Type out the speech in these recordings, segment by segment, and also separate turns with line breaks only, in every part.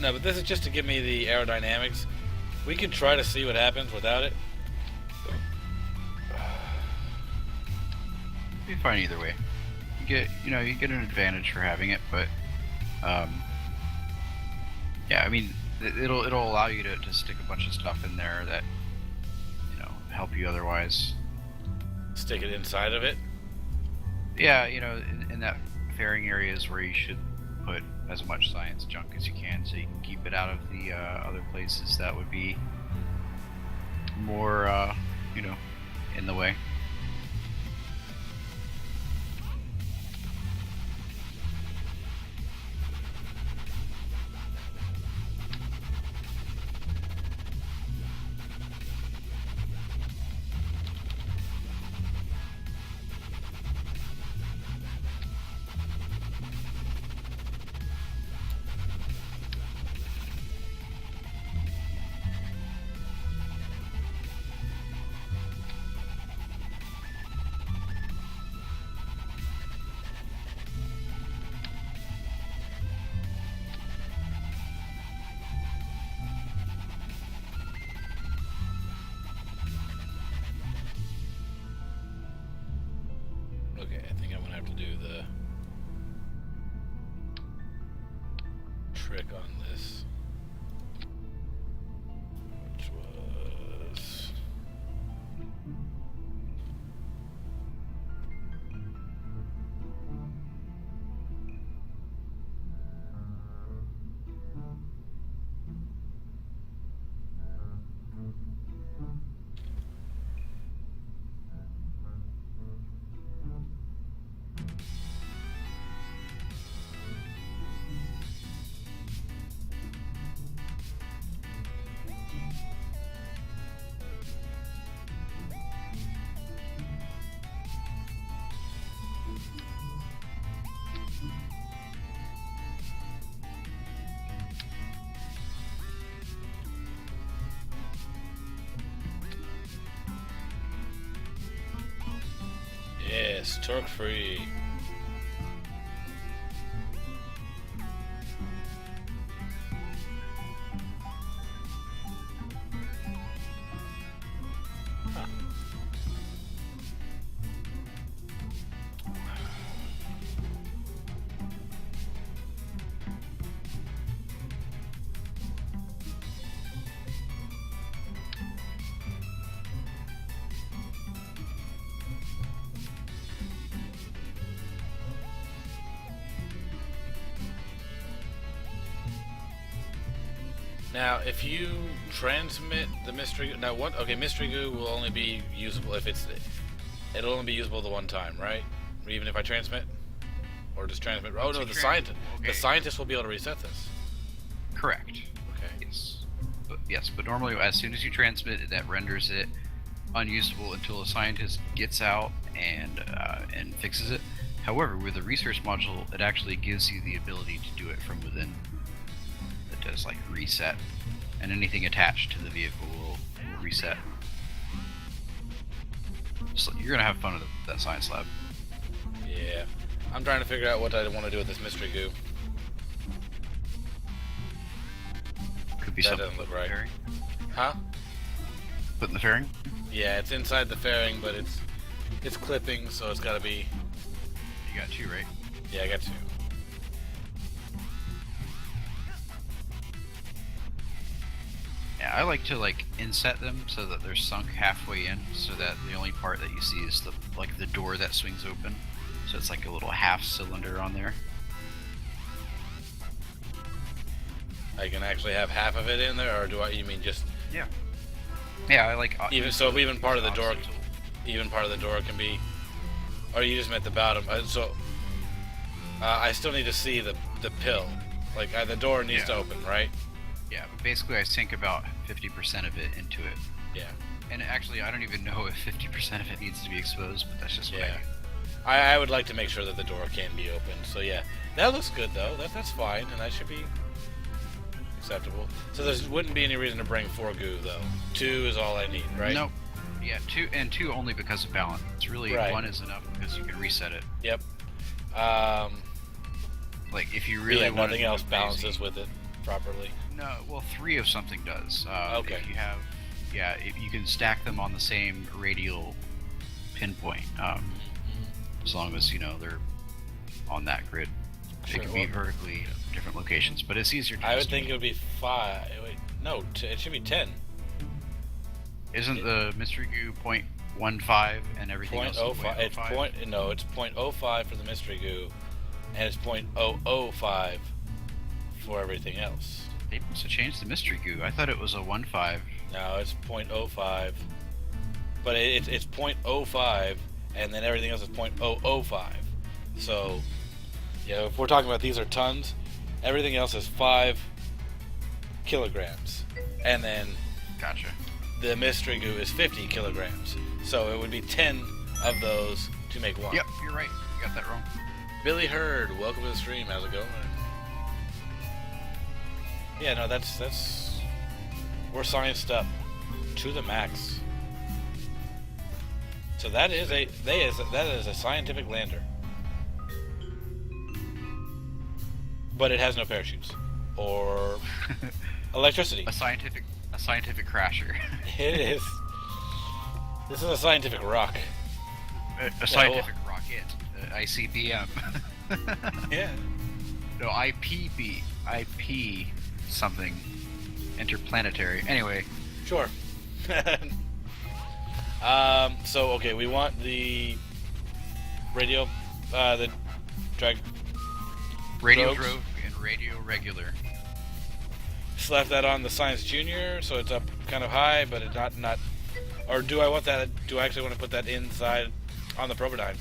No, but this is just to give me the aerodynamics. We can try to see what happens without it.
Be fine either way. You get an advantage for having it, but yeah, I mean, it'll allow you to stick a bunch of stuff in there that help you otherwise.
Stick it inside of it.
Yeah, in that fairing area is where you should put as much science junk as you can, so you can keep it out of the other places that would be more, in the way.
Okay, I think I'm gonna have to do the trick on this, which was yes, torque free. Now, if you transmit the mystery, now what? Okay, mystery goo will only be usable if it'll only be usable the one time, right? Or even if I transmit, or just transmit. Oh no, the scientist.
Okay.
The scientist will be able to reset this.
Correct.
Okay.
Yes, but normally as soon as you transmit it, that renders it unusable until a scientist gets out and fixes it. However, with the research module, it actually gives you the ability to do it from within. It does like reset, and anything attached to the vehicle will reset. So you're gonna have fun with that science lab.
Yeah, I'm trying to figure out what I want to do with this mystery goo.
Could be
That
something
doesn't look
put in the
right.
fairing.
Huh?
Put in the fairing?
Yeah, it's inside the fairing, but it's clipping, so it's got to be.
You got two, right?
Yeah, I got two.
Yeah, I like to inset them so that they're sunk halfway in, so that the only part that you see is the door that swings open. So it's like a little half cylinder on there.
I can actually have half of it in there, or you mean just
Yeah. Yeah, I like
even part of the door, even part of the door can be, or you just meant the bottom. I still need to see the pill. Like the door needs to open, right?
Yeah, but basically I sink about 50% of it into it.
Yeah.
And actually, I don't even know if 50% of it needs to be exposed, but that's just what I
Yeah.
do.
I would like to make sure that the door can be opened. So yeah, that looks good though. That's fine, and that should be acceptable. So there wouldn't be any reason to bring 4 goo though. 2 is all I need, right?
Nope. Yeah, two only because of balance. It's really
Right.
1 is enough because you can reset it.
Yep.
Like if you really want
nothing else balances with it properly.
No, well, 3 of something does.
Okay.
If you have, if you can stack them on the same radial pinpoint, as long as they're on that grid.
Sure,
They can be
well-
vertically different locations, but it's easier to.
I would think it would be 5. Wait, no, it should be 10.
Isn't the mystery goo 0.15 and everything else?
0.05. It's it's 0.05 for the mystery goo, and it's 0.005 for everything else.
They must have changed the mystery goo. I thought it was a 1.5.
No, it's 0.05, but it's 0.05, and then everything else is 0.005. So, yeah, if we're talking about these are tons, everything else is 5 kilograms, and then
Gotcha.
the mystery goo is 50 kilograms. So it would be 10 of those to make one.
Yep, you're right. You got that wrong.
Billy Hurd, welcome to the stream. How's it going? Yeah, no, that's we're scienced up to the max. So that is a scientific lander, but it has no parachutes or electricity.
a scientific crasher.
It is. This is a scientific rock.
a scientific rocket. ICBM.
Yeah.
No, IP something. Interplanetary. Anyway.
Sure. So okay, we want the radio, the drag.
Radio
Drogues.
Drove and Radio Regular.
Slap that on the Science Junior, so it's up kind of high, but it's not. Or do I want that? Do I actually want to put that inside on the Probodyne?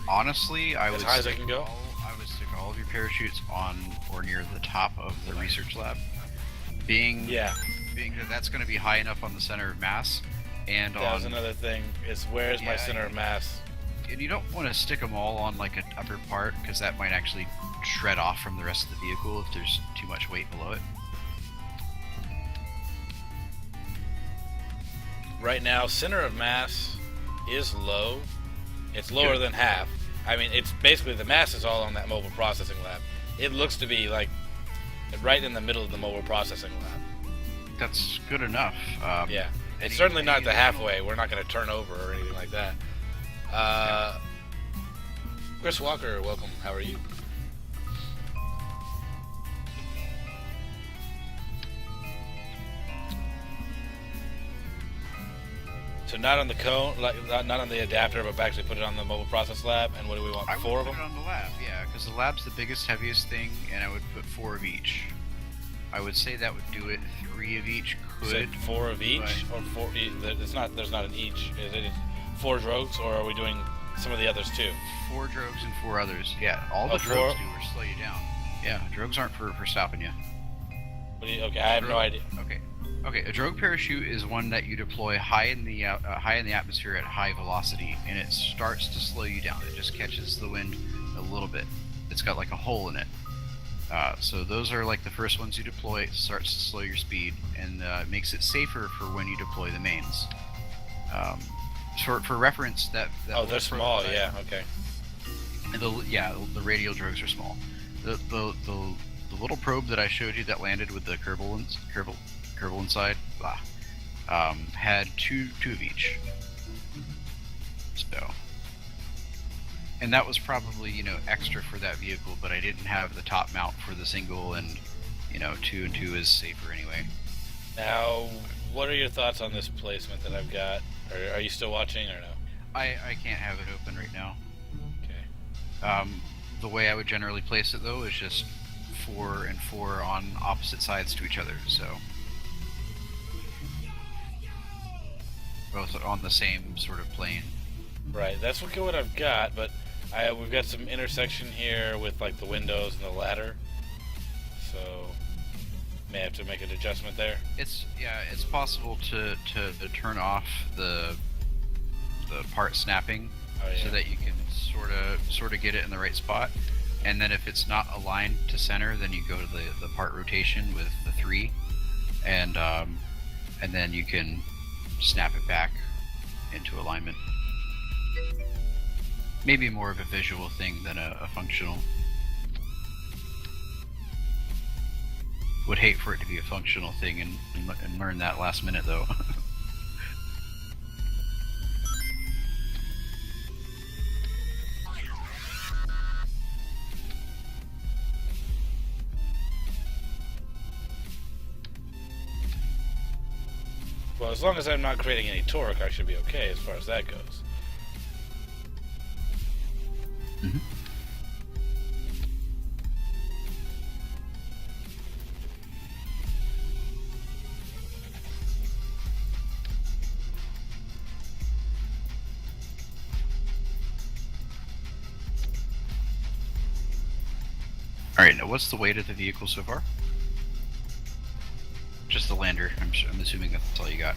Honestly, I
As
would
high as I
stick
can go?
I would stick all of your parachutes on or near the top of the research lab. Being
Yeah,
that that's going to be high enough on the center of mass, and
that was
on
another thing. Is where's my
Yeah,
center of mass?
and you don't want to stick them all on like an upper part because that might actually shred off from the rest of the vehicle if there's too much weight below it.
Right now, center of mass is low. It's lower than half. I mean, it's basically the mass is all on that mobile processing lab. It looks to be like right in the middle of the mobile processing lab.
That's good enough.
Yeah, it's
any-
certainly not
any
the
additional-
halfway. We're not going to turn over or anything like that. Chris Walker, welcome. How are you? So not on the cone, like not on the adapter, but actually put it on the mobile process lab. And what do we want?
I would
4 of
put
them?
it on the lab, yeah, because the lab's the biggest, heaviest thing, and I would put 4 of each. I would say that would do it. 3 of each
Is
could.
it 4 of each, or 4? It's not. There's not an each. Is it 4 drogues, or are we doing some of the others too?
4 drogues and 4 others. Yeah, all
Oh,
the
4?
drogues do are slow you down. Yeah, drogues aren't for stopping you.
Okay, I have no idea.
Okay. A drogue parachute is one that you deploy high in the atmosphere at high velocity, and it starts to slow you down. It just catches the wind a little bit. It's got like a hole in it. So those are like the first ones you deploy. It starts to slow your speed and makes it safer for when you deploy the mains. For reference, that
Oh,
little
they're
probe
small.
that I-
Yeah. Okay.
and the radial drogues are small. The little probe that I showed you that landed with the Kerbal inside, had two of each. So, and that was probably extra for that vehicle, but I didn't have the top mount for the single, and 2 and 2 is safer anyway.
Now, what are your thoughts on this placement that I've got? Are you still watching or no?
I can't have it open right now.
Okay.
The way I would generally place it though is just 4 and 4 on opposite sides to each other, so both on the same sort of plane.
Right. That's what I've got, but we've got some intersection here with like the windows and the ladder, so may have to make an adjustment there.
It's possible to turn off the part snapping
Oh, yeah.
so that you can sort of get it in the right spot. And then if it's not aligned to center, then you go to the part rotation with the 3, and then you can snap it back into alignment. Maybe more of a visual thing than a functional. Would hate for it to be a functional thing and learn that last minute though.
Well, as long as I'm not creating any torque, I should be okay as far as that goes.
Mm-hmm. Alright, now what's the weight of the vehicle so far? Just the lander. I'm assuming that's all you got.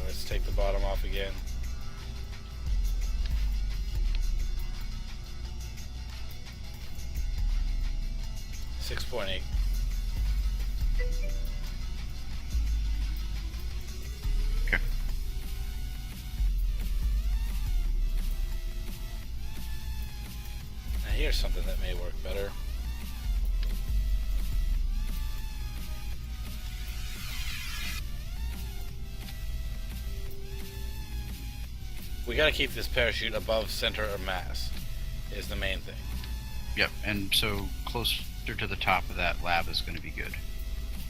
Let's take the bottom off again. .8.
Okay.
Now here's something that may work better. We gotta keep this parachute above center of mass, is the main thing.
Yep, and so closer to the top of that lab is going to be good.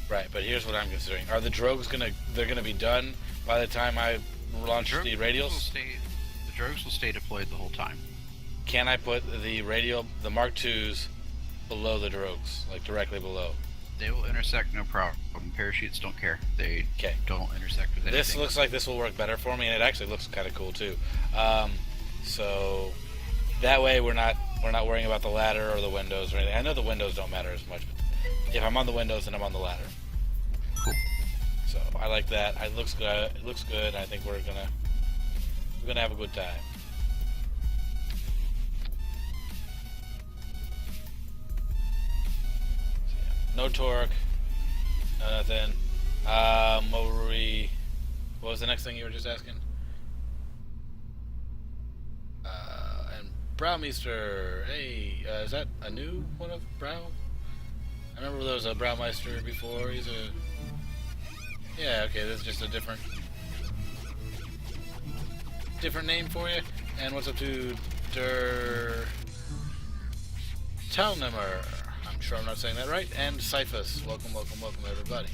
Right, but here's what I'm considering. Are the drogues they're gonna be done by the time I launch the radials?
The drogues will stay deployed the whole time.
Can I put the Mark IIs below the drogues, like directly below?
They will intersect, no problem. Parachutes don't care. They don't intersect with anything.
This looks like this will work better for me, and it actually looks kind of cool too. So that way we're not worrying about the ladder or the windows or anything. I know the windows don't matter as much, but if I'm on the windows, then I'm on the ladder.
Cool.
So I like that. It looks good. It looks good. I think we're gonna have a good time. No torque, no nothing. What was the next thing you were just asking? And Browmeister, hey, is that a new one of Brow? I remember there was a Browmeister before. He's a... Yeah, okay, this is just a different name for you. And what's up to Talnemer? I'm sure I'm not saying that right. And Cyphus. Welcome, everybody.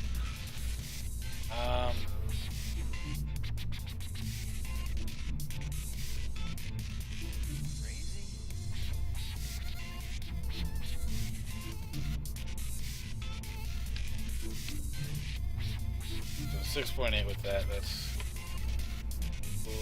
So 6.8 with that. That's cool.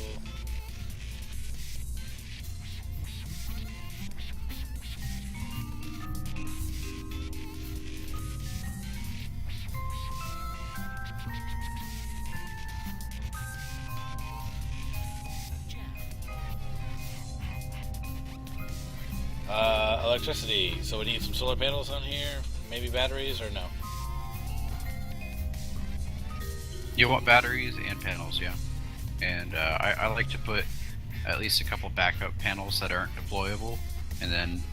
Electricity. So we need some solar panels on here, maybe batteries, or no?
You want batteries and panels, yeah. And I like to put at least a couple backup panels that aren't deployable, and then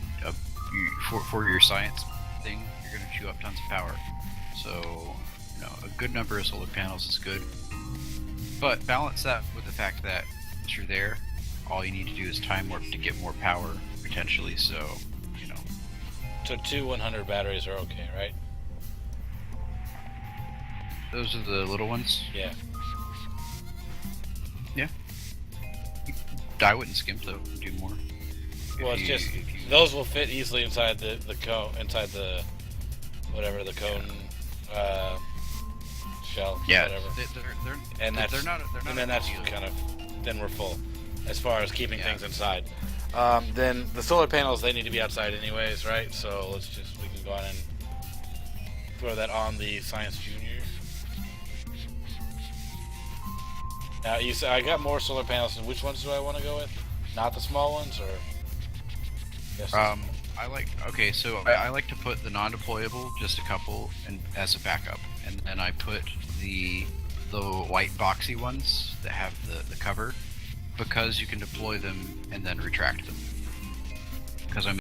for your science thing, you're going to chew up tons of power. So, a good number of solar panels is good. But balance that with the fact that once you're there, all you need to do is time warp to get more power, potentially, so,
So 2 100 batteries are okay, right?
Those are the little ones?
Yeah.
Yeah. I wouldn't skimp though, do more.
Well, it's just, those will fit easily inside the cone, inside the, whatever, the cone, shell,
yeah,
whatever.
They're
that's kind of, then we're full, as far as keeping things inside. Then the solar panels, they need to be outside anyways, right? So we can go on and throw that on the Science Junior. Now, you said I got more solar panels, and which ones do I want to go with? Not the small ones, or? Yes.
I like to put the non-deployable, just a couple, and as a backup, and then I put the white boxy ones that have the cover, because you can deploy them and then retract them. Because I'm